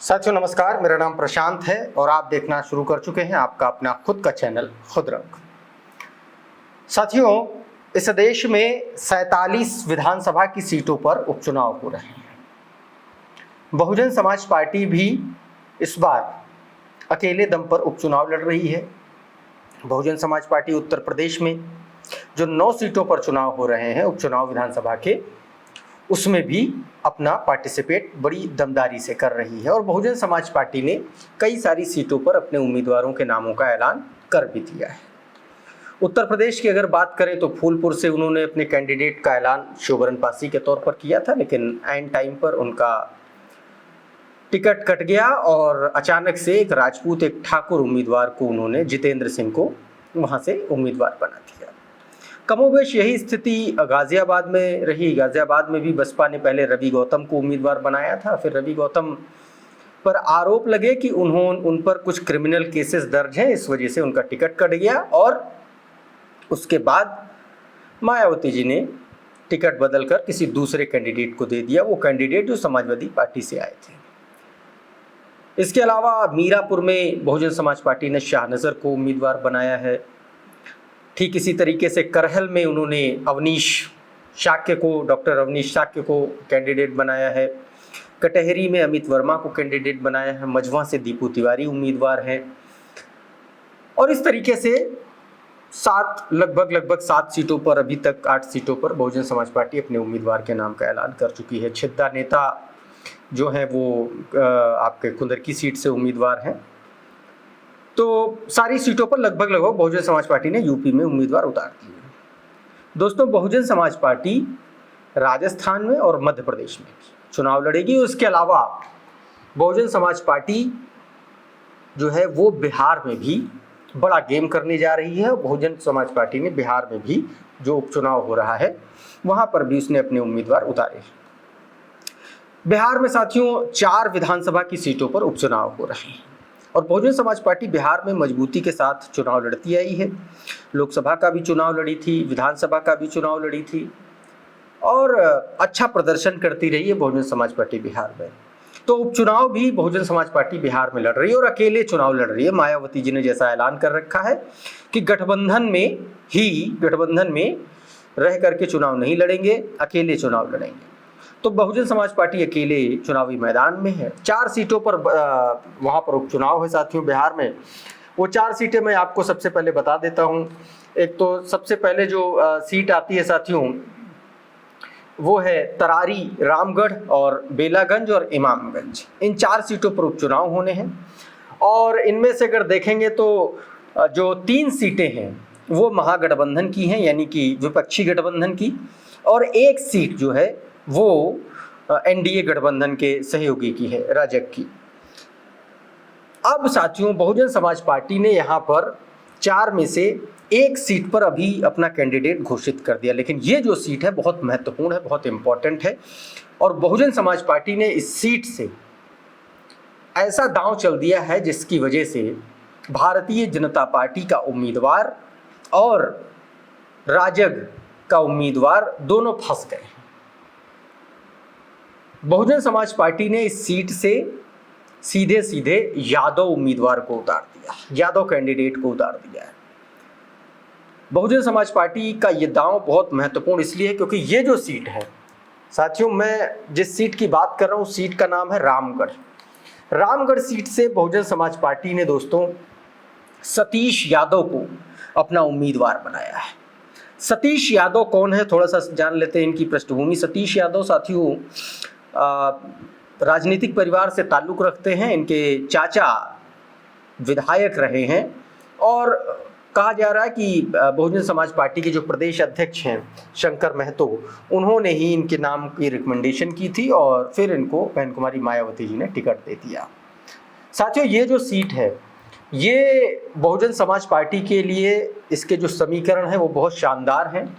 साथियों नमस्कार, मेरा नाम प्रशांत है और आप देखना शुरू कर चुके हैं आपका अपना खुद का चैनल खुद रंग। साथियों, इस देश में 47 विधानसभा की सीटों पर उपचुनाव हो रहे हैं। बहुजन समाज पार्टी भी इस बार अकेले दम पर उपचुनाव लड़ रही है। बहुजन समाज पार्टी उत्तर प्रदेश में जो 9 सीटों पर चुनाव हो रहे हैं उपचुनाव विधानसभा के, उसमें भी अपना पार्टिसिपेट बड़ी दमदारी से कर रही है और बहुजन समाज पार्टी ने कई सारी सीटों पर अपने उम्मीदवारों के नामों का ऐलान कर भी दिया है। उत्तर प्रदेश की अगर बात करें तो फूलपुर से उन्होंने अपने कैंडिडेट का ऐलान शिवरन पासी के तौर पर किया था, लेकिन एंड टाइम पर उनका टिकट कट गया और अचानक से एक राजपूत, एक ठाकुर उम्मीदवार को उन्होंने, जितेंद्र सिंह को, वहां से उम्मीदवार बना दिया। कमोबेश यही स्थिति गाजियाबाद में रही। गाजियाबाद में भी बसपा ने पहले रवि गौतम को उम्मीदवार बनाया था, फिर रवि गौतम पर आरोप लगे कि उन पर कुछ क्रिमिनल केसेस दर्ज हैं, इस वजह से उनका टिकट कट गया और उसके बाद मायावती जी ने टिकट बदलकर किसी दूसरे कैंडिडेट को दे दिया, वो कैंडिडेट जो समाजवादी पार्टी से आए थे। इसके अलावा मीरापुर में बहुजन समाज पार्टी ने शाहनजर को उम्मीदवार बनाया है। ठीक इसी तरीके से करहल में उन्होंने डॉक्टर अवनीश शाक्य को कैंडिडेट बनाया है। कटहरी में अमित वर्मा को कैंडिडेट बनाया है। मझवा से दीपू तिवारी उम्मीदवार हैं और इस तरीके से लगभग 7 सीटों पर, अभी तक 8 सीटों पर बहुजन समाज पार्टी अपने उम्मीदवार के नाम का ऐलान कर चुकी है। छिद्दा नेता जो है वो आपके कुंदर की सीट से उम्मीदवार हैं। तो सारी सीटों पर लगभग बहुजन समाज पार्टी ने यूपी में उम्मीदवार उतार दिए। दोस्तों, बहुजन समाज पार्टी राजस्थान में और मध्य प्रदेश में चुनाव लड़ेगी। उसके अलावा बहुजन समाज पार्टी जो है वो बिहार में भी बड़ा गेम करने जा रही है। बहुजन समाज पार्टी ने बिहार में भी जो उपचुनाव हो रहा है वहां पर भी उसने अपने उम्मीदवार उतारे। बिहार में साथियों 4 विधानसभा की सीटों पर उपचुनाव हो रहे हैं और बहुजन समाज पार्टी बिहार में मजबूती के साथ चुनाव लड़ती आई है। लोकसभा का भी चुनाव लड़ी थी, विधानसभा का भी चुनाव लड़ी थी और अच्छा प्रदर्शन करती रही है बहुजन समाज पार्टी बिहार में। तो उपचुनाव भी बहुजन समाज पार्टी बिहार में लड़ रही है और अकेले चुनाव लड़ रही है। मायावती जी ने जैसा ऐलान कर रखा है कि गठबंधन में रह करके चुनाव नहीं लड़ेंगे, अकेले चुनाव लड़ेंगे। तो बहुजन समाज पार्टी अकेले चुनावी मैदान में है। 4 सीटों पर वहां पर उपचुनाव है साथियों बिहार में। वो 4 सीटें मैं आपको सबसे पहले बता देता हूं। एक तो सबसे पहले जो सीट आती है साथियों वो है तरारी, रामगढ़ और बेलागंज और इमामगंज। इन 4 सीटों पर उपचुनाव होने हैं और इनमें से अगर देखेंगे तो जो 3 सीटें हैं वो महागठबंधन की हैं, यानी कि विपक्षी गठबंधन की, और 1 सीट जो है वो एनडीए गठबंधन के सहयोगी की है, राजग की। अब साथियों बहुजन समाज पार्टी ने यहाँ पर 4 में से 1 सीट पर अभी अपना कैंडिडेट घोषित कर दिया, लेकिन ये जो सीट है बहुत महत्वपूर्ण है, बहुत इंपॉर्टेंट है और बहुजन समाज पार्टी ने इस सीट से ऐसा दांव चल दिया है जिसकी वजह से भारतीय जनता पार्टी का उम्मीदवार और राजग का उम्मीदवार दोनों फंस गए। बहुजन समाज पार्टी ने इस सीट से सीधे यादव उम्मीदवार को उतार दिया, यादव कैंडिडेट को उतार दिया है। बहुजन समाज पार्टी का ये दांव बहुत महत्वपूर्ण इसलिए है क्योंकि ये जो सीट है साथियों, मैं जिस सीट की बात कर रहा हूँ उस सीट का नाम है रामगढ़। रामगढ़ सीट से बहुजन समाज पार्टी ने दोस्तों सतीश यादव को अपना उम्मीदवार बनाया है। सतीश यादव कौन है, थोड़ा सा जान लेते हैं इनकी पृष्ठभूमि। सतीश यादव साथियों राजनीतिक परिवार से ताल्लुक़ रखते हैं। इनके चाचा विधायक रहे हैं और कहा जा रहा है कि बहुजन समाज पार्टी के जो प्रदेश अध्यक्ष हैं शंकर महतो, उन्होंने ही इनके नाम की रिकमेंडेशन की थी और फिर इनको बहन कुमारी मायावती जी ने टिकट दे दिया। साथियों ये जो सीट है ये बहुजन समाज पार्टी के लिए इसके जो समीकरण हैं वो बहुत शानदार हैं।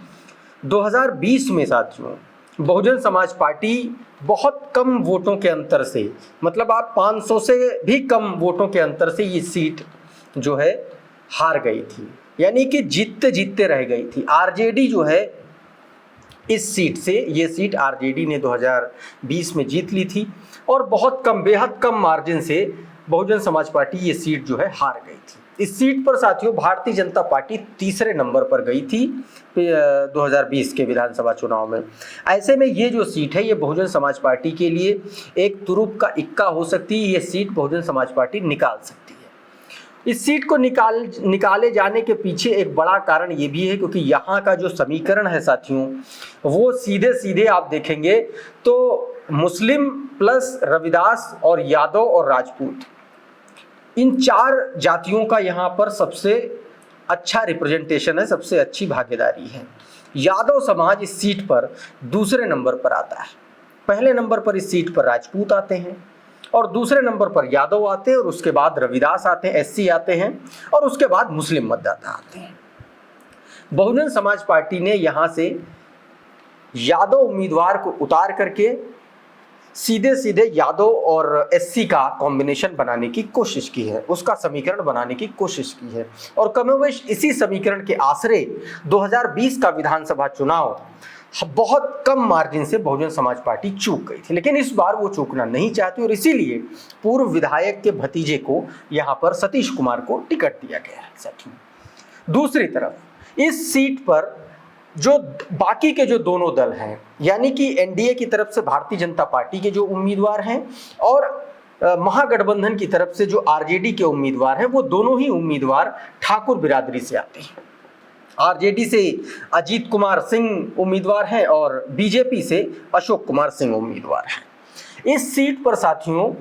2020 में साथियों बहुजन समाज पार्टी बहुत कम वोटों के अंतर से, मतलब आप 500 से भी कम वोटों के अंतर से ये सीट जो है हार गई थी, यानी कि जीतते रह गई थी। आरजेडी जो है इस सीट से, ये सीट आरजेडी ने 2020 में जीत ली थी और बहुत कम, बेहद कम मार्जिन से बहुजन समाज पार्टी ये सीट जो है हार गई थी। इस सीट पर साथियों भारतीय जनता पार्टी तीसरे नंबर पर गई थी 2020 के विधानसभा चुनाव में। ऐसे में ये जो सीट है ये बहुजन समाज पार्टी के लिए एक तुरुप का इक्का हो सकती है, ये सीट बहुजन समाज पार्टी निकाल सकती है। इस सीट को निकाले जाने के पीछे एक बड़ा कारण ये भी है क्योंकि यहाँ का जो समीकरण है साथियों वो सीधे सीधे आप देखेंगे तो मुस्लिम प्लस रविदास और यादव और राजपूत, इन 4 जातियों का यहाँ पर सबसे अच्छा रिप्रेजेंटेशन है, सबसे अच्छी भागीदारी है। यादव समाज इस सीट पर दूसरे नंबर पर आता है। पहले नंबर पर इस सीट पर राजपूत आते हैं और दूसरे नंबर पर यादव आते हैं और उसके बाद रविदास आते हैं, एससी आते हैं और उसके बाद मुस्लिम मतदाता आते हैं। बहुजन समाज पार्टी ने यहाँ से यादव उम्मीदवार को उतार करके सीधे सीधे यादव और एससी का कॉम्बिनेशन बनाने की कोशिश की है, उसका समीकरण बनाने की कोशिश की है और कमोवेश इसी समीकरण के आसरे 2020 का विधानसभा चुनाव बहुत कम मार्जिन से बहुजन समाज पार्टी चूक गई थी। लेकिन इस बार वो चूकना नहीं चाहती और इसीलिए पूर्व विधायक के भतीजे को यहाँ पर सतीश कुमार को टिकट दिया गया है साथियों। दूसरी तरफ इस सीट पर जो बाकी के जो दोनों दल हैं यानी कि एनडीए की तरफ से भारतीय जनता पार्टी के जो उम्मीदवार हैं और महागठबंधन की तरफ से जो आरजेडी के उम्मीदवार हैं, वो दोनों ही उम्मीदवार ठाकुर बिरादरी से आते हैं। आरजेडी से अजीत कुमार सिंह उम्मीदवार हैं और बीजेपी से अशोक कुमार सिंह उम्मीदवार हैं। इस सीट पर साथियों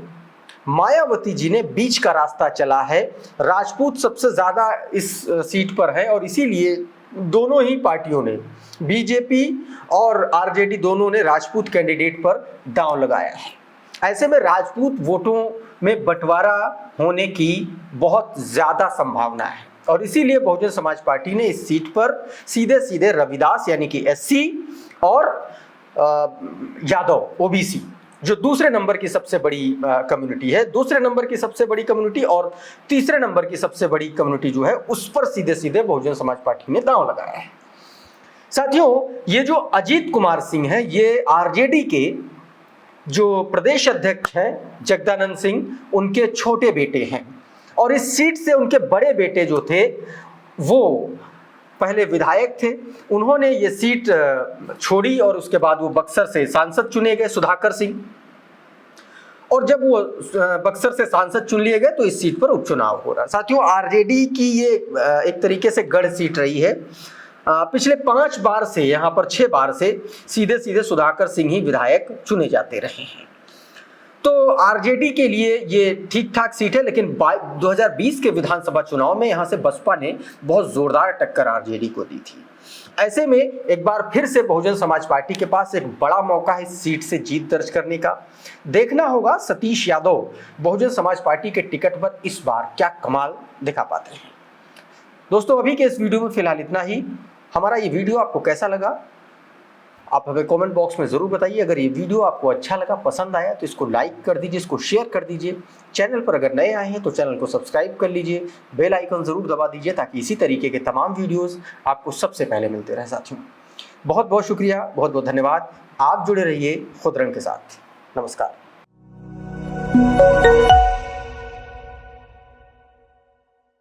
मायावती जी ने बीच का रास्ता चला है, राजपूत सबसे ज्यादा इस सीट पर है और इसीलिए दोनों ही पार्टियों ने, बीजेपी और आरजेडी दोनों ने राजपूत कैंडिडेट पर दांव लगाया है। ऐसे में राजपूत वोटों में बंटवारा होने की बहुत ज्यादा संभावना है और इसीलिए बहुजन समाज पार्टी ने इस सीट पर सीधे सीधे रविदास यानी कि एससी और यादव ओबीसी जो दूसरे नंबर की सबसे बड़ी कम्युनिटी है, दूसरे नंबर की सबसे बड़ी कम्युनिटी और तीसरे नंबर की सबसे बड़ी कम्युनिटी जो है उस पर सीधे सीधे बहुजन समाज पार्टी ने दांव लगाया है। साथियों ये जो अजीत कुमार सिंह है ये आरजेडी के जो प्रदेश अध्यक्ष हैं जगदानंद सिंह, उनके छोटे बेटे हैं और इस सीट से उनके बड़े बेटे जो थे वो पहले विधायक थे, उन्होंने ये सीट छोड़ी और उसके बाद वो बक्सर से सांसद चुने गए, सुधाकर सिंह। और जब वो बक्सर से सांसद चुन लिए गए तो इस सीट पर उपचुनाव हो रहा। साथियों आरजेडी की ये एक तरीके से गढ़ सीट रही है। पिछले 5 बार से, यहाँ पर 6 बार से सीधे सीधे सुधाकर सिंह ही विधायक चुने जाते रहे हैं। तो आरजेडी के लिए ये ठीक ठाक सीट है, लेकिन 2020 के विधानसभा चुनाव में यहाँ से बसपा ने बहुत जोरदार टक्कर आरजेडी को दी थी। ऐसे में एक बार फिर से बहुजन समाज पार्टी के पास एक बड़ा मौका है इस सीट से जीत दर्ज करने का। देखना होगा सतीश यादव बहुजन समाज पार्टी के टिकट पर इस बार क्या कमाल दिखा पाते हैं। दोस्तों अभी के इस वीडियो में फिलहाल इतना ही। हमारा ये वीडियो आपको कैसा लगा आप हमें कमेंट बॉक्स में ज़रूर बताइए। अगर ये वीडियो आपको अच्छा लगा, पसंद आया तो इसको लाइक कर दीजिए, इसको शेयर कर दीजिए। चैनल पर अगर नए आए हैं तो चैनल को सब्सक्राइब कर लीजिए, बेल आइकन ज़रूर दबा दीजिए ताकि इसी तरीके के तमाम वीडियोज़ आपको सबसे पहले मिलते रहे। साथियों बहुत बहुत शुक्रिया, बहुत बहुत धन्यवाद। आप जुड़े रहिए खुदरंग के साथ। नमस्कार।